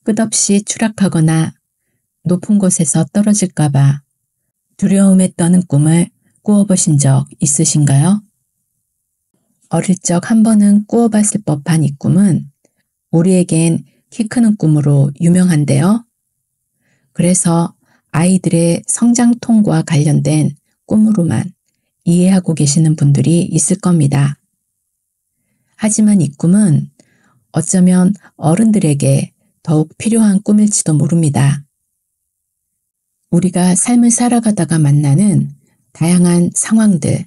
끝없이 추락하거나 높은 곳에서 떨어질까봐 두려움에 떠는 꿈을 꾸어보신 적 있으신가요? 어릴 적 한 번은 꾸어봤을 법한 이 꿈은 우리에겐 키 크는 꿈으로 유명한데요. 그래서 아이들의 성장통과 관련된 꿈으로만 이해하고 계시는 분들이 있을 겁니다. 하지만 이 꿈은 어쩌면 어른들에게 더욱 필요한 꿈일지도 모릅니다. 우리가 삶을 살아가다가 만나는 다양한 상황들,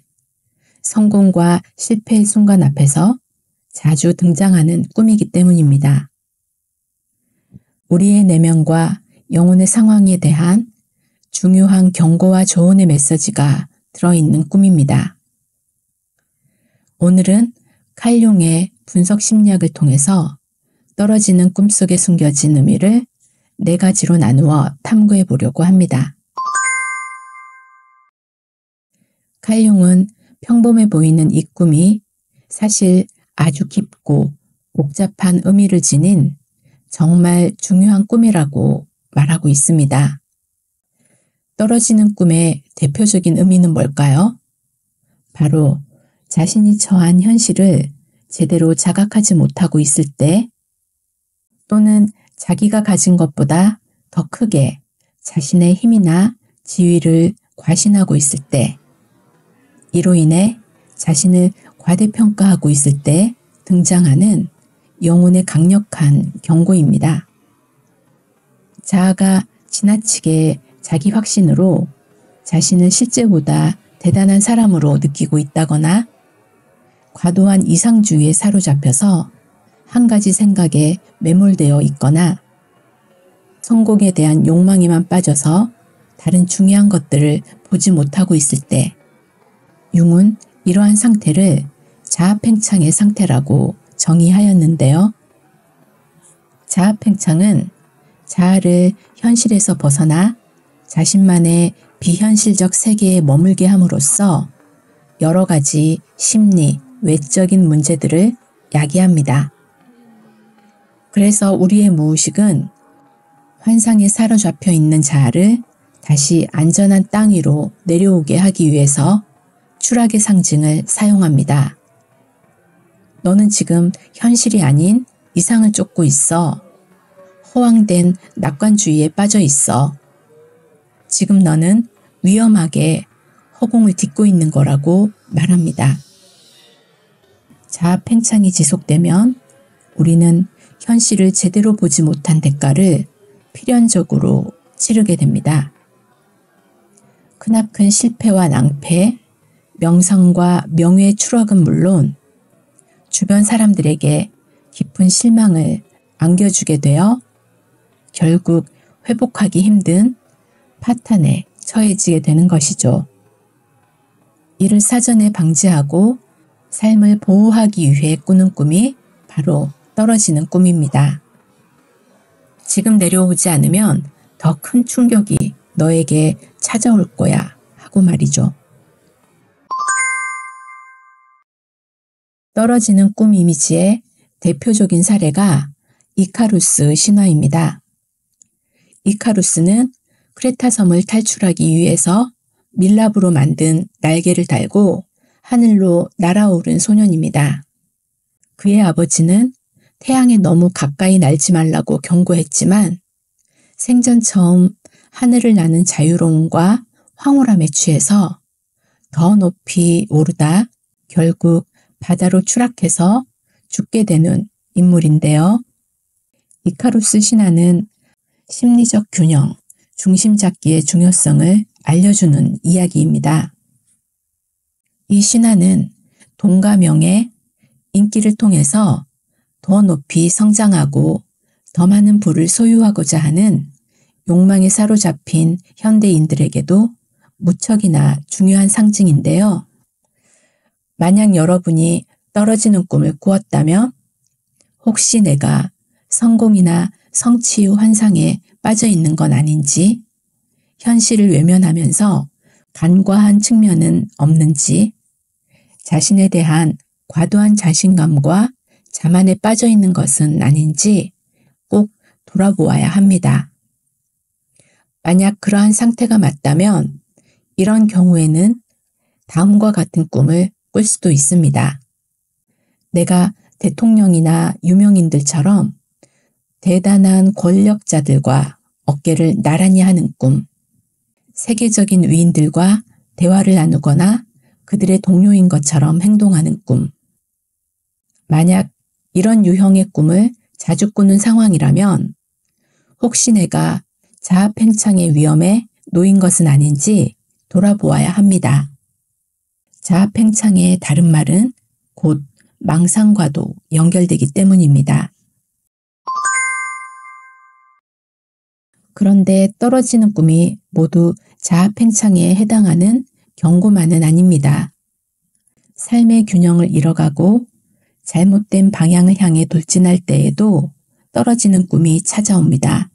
성공과 실패의 순간 앞에서 자주 등장하는 꿈이기 때문입니다. 우리의 내면과 영혼의 상황에 대한 중요한 경고와 조언의 메시지가 들어있는 꿈입니다. 오늘은 칼 융의 분석 심리학을 통해서 떨어지는 꿈속에 숨겨진 의미를 4가지로 나누어 탐구해 보려고 합니다. 칼 융은 평범해 보이는 이 꿈이 사실 아주 깊고 복잡한 의미를 지닌 정말 중요한 꿈이라고 말하고 있습니다. 떨어지는 꿈의 대표적인 의미는 뭘까요? 바로 자신이 처한 현실을 제대로 자각하지 못하고 있을 때, 또는 자기가 가진 것보다 더 크게 자신의 힘이나 지위를 과신하고 있을 때, 이로 인해 자신을 과대평가하고 있을 때 등장하는 영혼의 강력한 경고입니다. 자아가 지나치게 자기 확신으로 자신을 실제보다 대단한 사람으로 느끼고 있다거나 과도한 이상주의에 사로잡혀서 한 가지 생각에 매몰되어 있거나 성공에 대한 욕망에만 빠져서 다른 중요한 것들을 보지 못하고 있을 때, 융은 이러한 상태를 자아팽창의 상태라고 정의하였는데요. 자아팽창은 자아를 현실에서 벗어나 자신만의 비현실적 세계에 머물게 함으로써 여러 가지 심리, 외적인 문제들을 야기합니다. 그래서 우리의 무의식은 환상에 사로잡혀 있는 자아를 다시 안전한 땅 위로 내려오게 하기 위해서 추락의 상징을 사용합니다. 너는 지금 현실이 아닌 이상을 쫓고 있어. 허황된 낙관주의에 빠져 있어. 지금 너는 위험하게 허공을 딛고 있는 거라고 말합니다. 자아 팽창이 지속되면 우리는 현실을 제대로 보지 못한 대가를 필연적으로 치르게 됩니다. 크나큰 실패와 낭패, 명성과 명예의 추락은 물론 주변 사람들에게 깊은 실망을 안겨주게 되어 결국 회복하기 힘든 파탄에 처해지게 되는 것이죠. 이를 사전에 방지하고 삶을 보호하기 위해 꾸는 꿈이 바로 떨어지는 꿈입니다. 지금 내려오지 않으면 더 큰 충격이 너에게 찾아올 거야 하고 말이죠. 떨어지는 꿈 이미지의 대표적인 사례가 이카루스 신화입니다. 이카루스는 크레타 섬을 탈출하기 위해서 밀랍으로 만든 날개를 달고 하늘로 날아오른 소년입니다. 그의 아버지는 태양에 너무 가까이 날지 말라고 경고했지만 생전 처음 하늘을 나는 자유로움과 황홀함에 취해서 더 높이 오르다 결국 바다로 추락해서 죽게 되는 인물인데요. 이카루스 신화는 심리적 균형, 중심 잡기의 중요성을 알려주는 이야기입니다. 이 신화는 돈과 명예, 인기를 통해서 더 높이 성장하고 더 많은 부를 소유하고자 하는 욕망에 사로잡힌 현대인들에게도 무척이나 중요한 상징인데요. 만약 여러분이 떨어지는 꿈을 꾸었다면 혹시 내가 성공이나 성취의 환상에 빠져 있는 건 아닌지, 현실을 외면하면서 간과한 측면은 없는지, 자신에 대한 과도한 자신감과 자만에 빠져 있는 것은 아닌지 꼭 돌아보아야 합니다. 만약 그러한 상태가 맞다면 이런 경우에는 다음과 같은 꿈을 꿀 수도 있습니다. 내가 대통령이나 유명인들처럼 대단한 권력자들과 어깨를 나란히 하는 꿈, 세계적인 위인들과 대화를 나누거나 그들의 동료인 것처럼 행동하는 꿈. 만약 이런 유형의 꿈을 자주 꾸는 상황이라면 혹시 내가 자아팽창의 위험에 놓인 것은 아닌지 돌아보아야 합니다. 자아팽창의 다른 말은 곧 망상과도 연결되기 때문입니다. 그런데 떨어지는 꿈이 모두 자아팽창에 해당하는 경고만은 아닙니다. 삶의 균형을 잃어가고 잘못된 방향을 향해 돌진할 때에도 떨어지는 꿈이 찾아옵니다.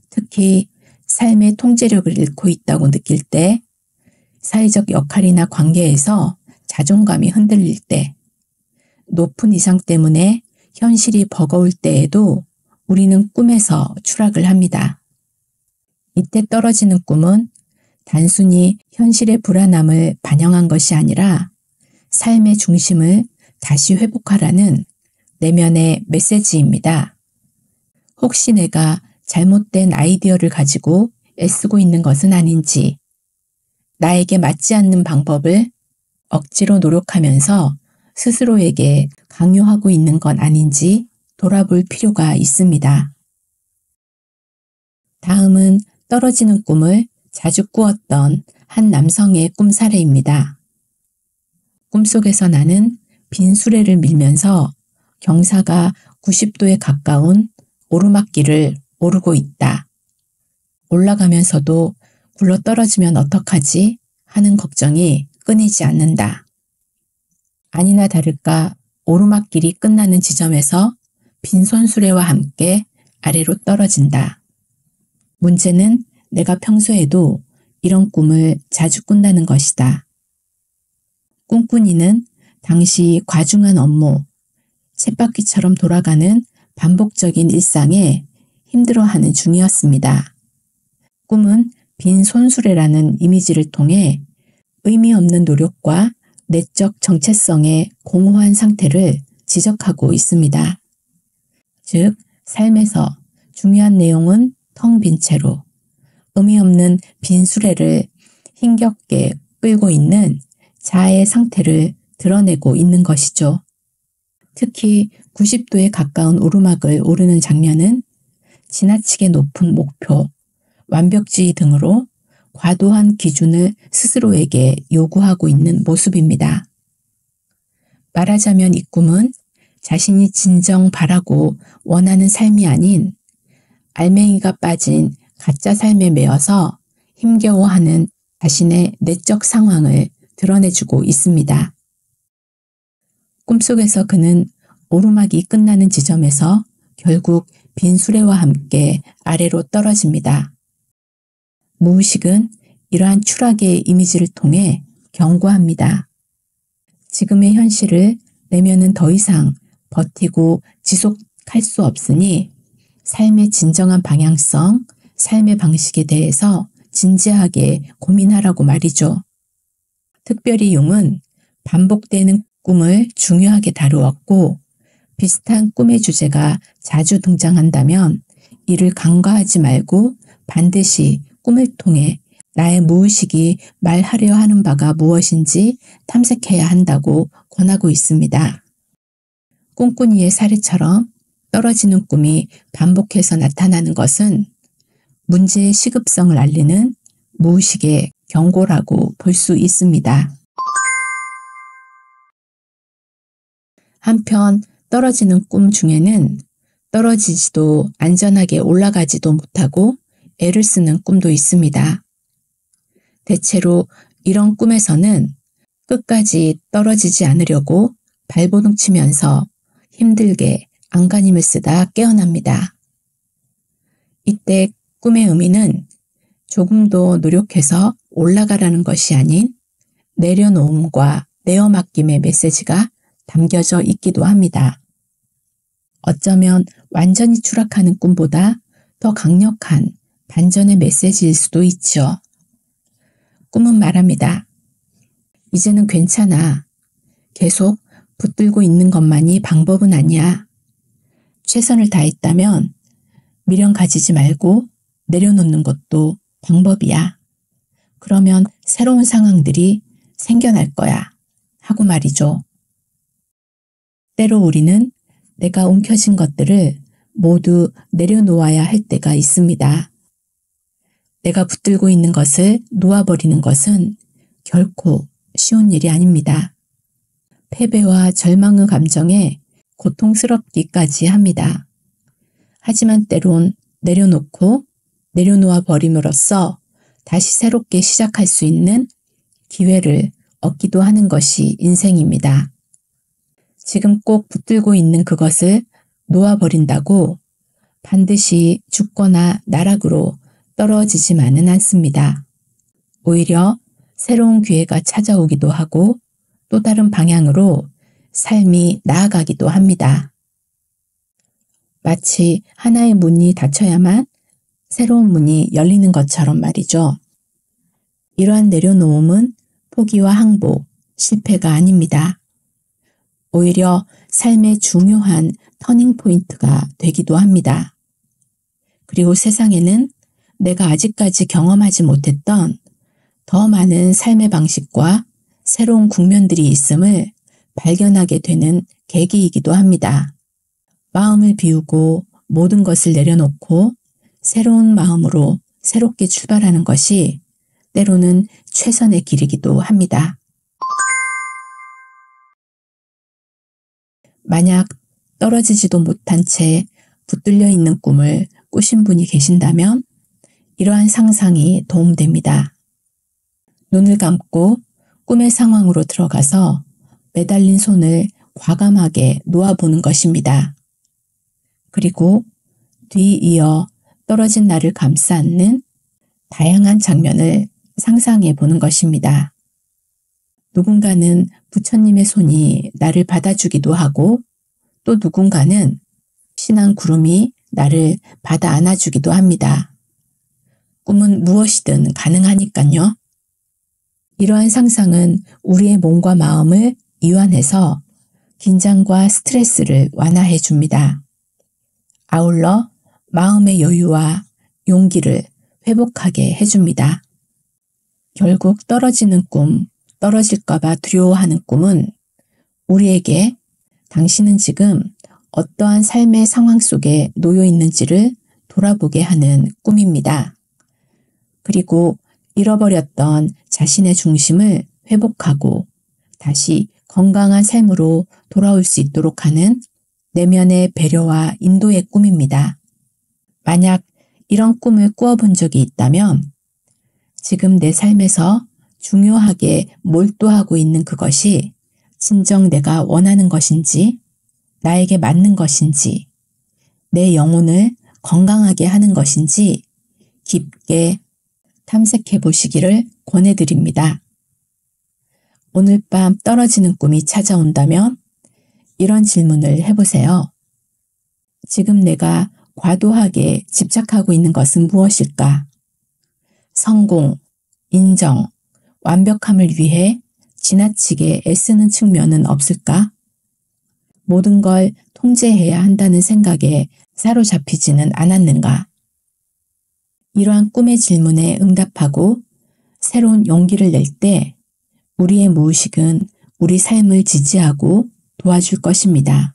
특히 삶의 통제력을 잃고 있다고 느낄 때, 사회적 역할이나 관계에서 자존감이 흔들릴 때, 높은 이상 때문에 현실이 버거울 때에도 우리는 꿈에서 추락을 합니다. 이때 떨어지는 꿈은 단순히 현실의 불안함을 반영한 것이 아니라 삶의 중심을 다시 회복하라는 내면의 메시지입니다. 혹시 내가 잘못된 아이디어를 가지고 애쓰고 있는 것은 아닌지, 나에게 맞지 않는 방법을 억지로 노력하면서 스스로에게 강요하고 있는 건 아닌지 돌아볼 필요가 있습니다. 다음은 떨어지는 꿈을 자주 꾸었던 한 남성의 꿈 사례입니다. 꿈속에서 나는 빈 수레를 밀면서 경사가 90도에 가까운 오르막길을 오르고 있다. 올라가면서도 굴러떨어지면 어떡하지 하는 걱정이 끊이지 않는다. 아니나 다를까 오르막길이 끝나는 지점에서 빈손수레와 함께 아래로 떨어진다. 문제는 내가 평소에도 이런 꿈을 자주 꾼다는 것이다. 꿈꾸니는 당시 과중한 업무, 쳇바퀴처럼 돌아가는 반복적인 일상에 힘들어하는 중이었습니다. 꿈은 빈 손수레라는 이미지를 통해 의미 없는 노력과 내적 정체성의 공허한 상태를 지적하고 있습니다. 즉, 삶에서 중요한 내용은 텅 빈 채로 의미 없는 빈 수레를 힘겹게 끌고 있는 자아의 상태를 드러내고 있는 것이죠. 특히 90도에 가까운 오르막을 오르는 장면은 지나치게 높은 목표, 완벽주의 등으로 과도한 기준을 스스로에게 요구하고 있는 모습입니다. 말하자면 이 꿈은 자신이 진정 바라고 원하는 삶이 아닌 알맹이가 빠진 가짜 삶에 매여서 힘겨워하는 자신의 내적 상황을 드러내주고 있습니다. 꿈속에서 그는 오르막이 끝나는 지점에서 결국 빈 수레와 함께 아래로 떨어집니다. 무의식은 이러한 추락의 이미지를 통해 경고합니다. 지금의 현실을 내면은 더 이상 버티고 지속할 수 없으니 삶의 진정한 방향성, 삶의 방식에 대해서 진지하게 고민하라고 말이죠. 특별히 융은 반복되는 꿈을 중요하게 다루었고 비슷한 꿈의 주제가 자주 등장한다면 이를 간과하지 말고 반드시 꿈을 통해 나의 무의식이 말하려 하는 바가 무엇인지 탐색해야 한다고 권하고 있습니다. 꿈꾸니의 사례처럼 떨어지는 꿈이 반복해서 나타나는 것은 문제의 시급성을 알리는 무의식의 경고라고 볼 수 있습니다. 한편 떨어지는 꿈 중에는 떨어지지도 안전하게 올라가지도 못하고 애를 쓰는 꿈도 있습니다. 대체로 이런 꿈에서는 끝까지 떨어지지 않으려고 발버둥 치면서 힘들게 안간힘을 쓰다 깨어납니다. 이때 꿈의 의미는 조금 더 노력해서 올라가라는 것이 아닌 내려놓음과 내어맡김의 메시지가 담겨져 있기도 합니다. 어쩌면 완전히 추락하는 꿈보다 더 강력한 반전의 메시지일 수도 있죠. 꿈은 말합니다. 이제는 괜찮아. 계속 붙들고 있는 것만이 방법은 아니야. 최선을 다했다면 미련 가지지 말고 내려놓는 것도 방법이야. 그러면 새로운 상황들이 생겨날 거야. 하고 말이죠. 때로 우리는 내가 움켜쥔 것들을 모두 내려놓아야 할 때가 있습니다. 내가 붙들고 있는 것을 놓아버리는 것은 결코 쉬운 일이 아닙니다. 패배와 절망의 감정에 고통스럽기까지 합니다. 하지만 때론 내려놓고 내려놓아 버림으로써 다시 새롭게 시작할 수 있는 기회를 얻기도 하는 것이 인생입니다. 지금 꼭 붙들고 있는 그것을 놓아버린다고 반드시 죽거나 나락으로 떨어지지만은 않습니다. 오히려 새로운 기회가 찾아오기도 하고 또 다른 방향으로 삶이 나아가기도 합니다. 마치 하나의 문이 닫혀야만 새로운 문이 열리는 것처럼 말이죠. 이러한 내려놓음은 포기와 항복, 실패가 아닙니다. 오히려 삶의 중요한 터닝 포인트가 되기도 합니다. 그리고 세상에는 내가 아직까지 경험하지 못했던 더 많은 삶의 방식과 새로운 국면들이 있음을 발견하게 되는 계기이기도 합니다. 마음을 비우고 모든 것을 내려놓고 새로운 마음으로 새롭게 출발하는 것이 때로는 최선의 길이기도 합니다. 만약 떨어지지도 못한 채 붙들려 있는 꿈을 꾸신 분이 계신다면 이러한 상상이 도움됩니다. 눈을 감고 꿈의 상황으로 들어가서 매달린 손을 과감하게 놓아보는 것입니다. 그리고 뒤이어 떨어진 나를 감싸 안는 다양한 장면을 상상해 보는 것입니다. 누군가는 부처님의 손이 나를 받아주기도 하고 또 누군가는 신한 구름이 나를 받아 안아주기도 합니다. 꿈은 무엇이든 가능하니까요. 이러한 상상은 우리의 몸과 마음을 이완해서 긴장과 스트레스를 완화해 줍니다. 아울러 마음의 여유와 용기를 회복하게 해줍니다. 결국 떨어지는 꿈, 떨어질까봐 두려워하는 꿈은 우리에게 당신은 지금 어떠한 삶의 상황 속에 놓여 있는지를 돌아보게 하는 꿈입니다. 그리고 잃어버렸던 자신의 중심을 회복하고 다시 건강한 삶으로 돌아올 수 있도록 하는 내면의 배려와 인도의 꿈입니다. 만약 이런 꿈을 꾸어본 적이 있다면 지금 내 삶에서 중요하게 몰두하고 있는 그것이 진정 내가 원하는 것인지 나에게 맞는 것인지 내 영혼을 건강하게 하는 것인지 깊게 탐색해 보시기를 권해드립니다. 오늘 밤 떨어지는 꿈이 찾아온다면 이런 질문을 해보세요. 지금 내가 과도하게 집착하고 있는 것은 무엇일까? 성공, 인정, 완벽함을 위해 지나치게 애쓰는 측면은 없을까? 모든 걸 통제해야 한다는 생각에 사로잡히지는 않았는가? 이러한 꿈의 질문에 응답하고 새로운 용기를 낼 때 우리의 무의식은 우리 삶을 지지하고 도와줄 것입니다.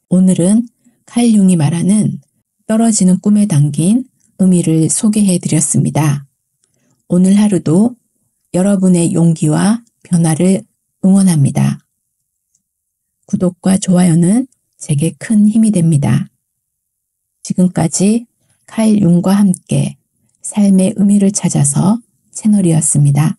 오늘은 칼 융이 말하는 떨어지는 꿈에 담긴 의미를 소개해 드렸습니다. 오늘 하루도 여러분의 용기와 변화를 응원합니다. 구독과 좋아요는 제게 큰 힘이 됩니다. 지금까지 칼 융과 함께 삶의 의미를 찾아서 채널이었습니다.